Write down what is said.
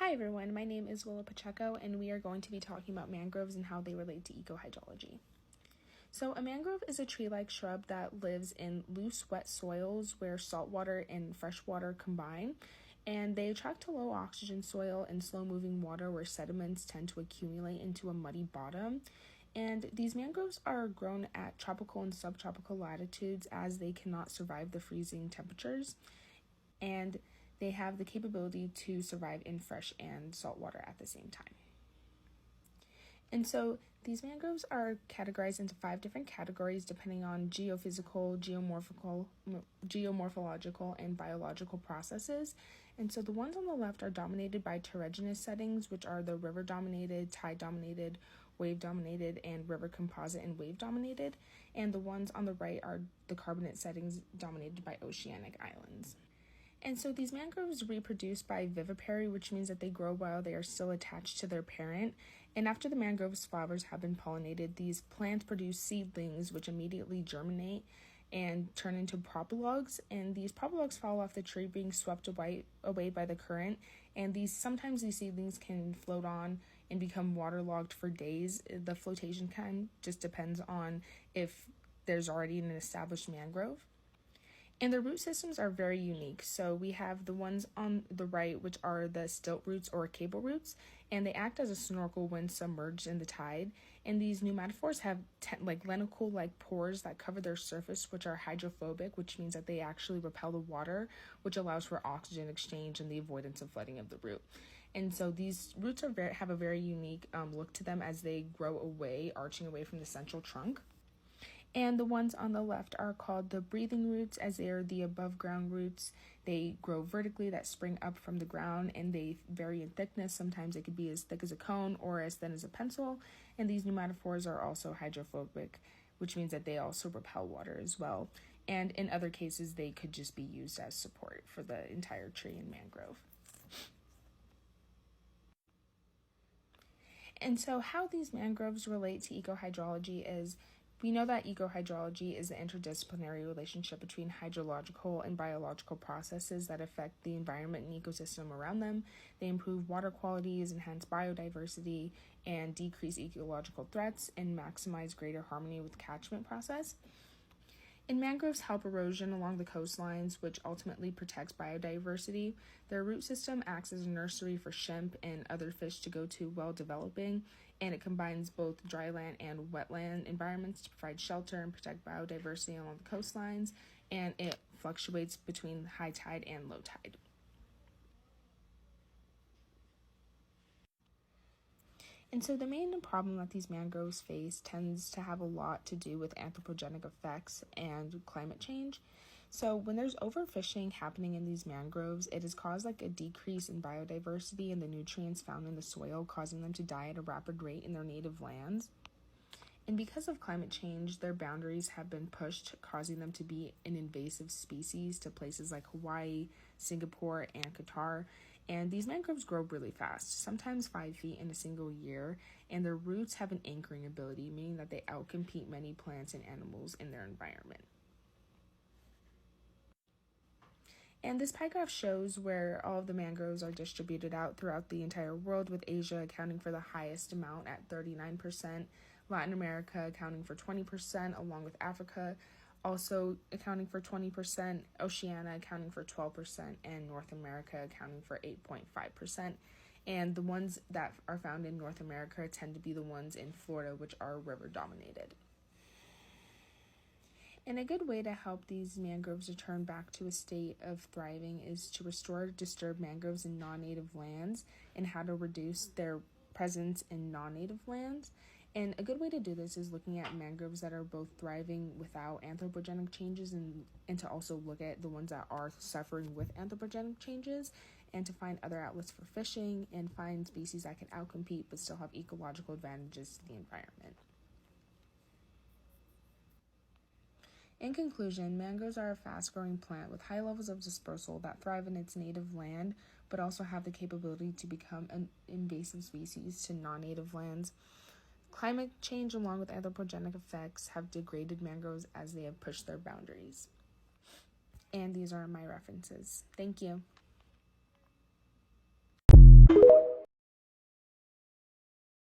Hi everyone, my name is Willa Pacheco and we are going to be talking about mangroves and how they relate to ecohydrology. So a mangrove is a tree-like shrub that lives in loose, wet soils where saltwater and freshwater combine, and they attract to low oxygen soil and slow-moving water where sediments tend to accumulate into a muddy bottom. And these mangroves are grown at tropical and subtropical latitudes as they cannot survive the freezing temperatures, and they have the capability to survive in fresh and salt water at the same time. And so these mangroves are categorized into 5 different categories depending on geophysical, geomorphological, and biological processes. And so the ones on the left are dominated by terragenous settings, which are the river-dominated, tide-dominated, wave-dominated, and river composite and wave-dominated. And the ones on the right are the carbonate settings dominated by oceanic islands. And so these mangroves reproduce by vivipary, which means that they grow while they are still attached to their parent. And after the mangrove's flowers have been pollinated, these plants produce seedlings which immediately germinate and turn into propalogs. And these propalogs fall off the tree, being swept away by the current. And sometimes these seedlings can float on and become waterlogged for days. The flotation kind just depends on if there's already an established mangrove. And the root systems are very unique. So we have the ones on the right, which are the stilt roots or cable roots, and they act as a snorkel when submerged in the tide. And these pneumatophores have lenticle-like pores that cover their surface, which are hydrophobic, which means that they actually repel the water, which allows for oxygen exchange and the avoidance of flooding of the root. And so these roots have a very unique look to them as they grow away, arching away from the central trunk. And the ones on the left are called the breathing roots, as they are the above ground roots. They grow vertically, that spring up from the ground, and they vary in thickness. Sometimes it could be as thick as a cone or as thin as a pencil. And these pneumatophores are also hydrophobic, which means that they also repel water as well. And in other cases, they could just be used as support for the entire tree and mangrove. And so how these mangroves relate to ecohydrology is, we know that ecohydrology is the interdisciplinary relationship between hydrological and biological processes that affect the environment and ecosystem around them. They improve water qualities, enhance biodiversity, and decrease ecological threats, and maximize greater harmony with catchment process. And mangroves help erosion along the coastlines, which ultimately protects biodiversity. Their root system acts as a nursery for shrimp and other fish to go to while developing, and it combines both dryland and wetland environments to provide shelter and protect biodiversity along the coastlines, and it fluctuates between high tide and low tide. And so the main problem that these mangroves face tends to have a lot to do with anthropogenic effects and climate change. So when there's overfishing happening in these mangroves, it has caused a decrease in biodiversity and the nutrients found in the soil, causing them to die at a rapid rate in their native lands. And because of climate change, their boundaries have been pushed, causing them to be an invasive species to places like Hawaii, Singapore, and Qatar. And these mangroves grow really fast, sometimes 5 feet in a single year, and their roots have an anchoring ability, meaning that they outcompete many plants and animals in their environment. And this pie graph shows where all of the mangroves are distributed out throughout the entire world, with Asia accounting for the highest amount at 39%, Latin America accounting for 20%, along with Africa also accounting for 20%, Oceania accounting for 12%, and North America accounting for 8.5%. And the ones that are found in North America tend to be the ones in Florida, which are river-dominated. And a good way to help these mangroves return back to a state of thriving is to restore disturbed mangroves in non-native lands and how to reduce their presence in non-native lands. And a good way to do this is looking at mangroves that are both thriving without anthropogenic changes and to also look at the ones that are suffering with anthropogenic changes, and to find other outlets for fishing and find species that can outcompete but still have ecological advantages to the environment. In conclusion, mangroves are a fast-growing plant with high levels of dispersal that thrive in its native land, but also have the capability to become an invasive species to non-native lands. Climate change, along with anthropogenic effects, have degraded mangroves as they have pushed their boundaries. And these are my references. Thank you.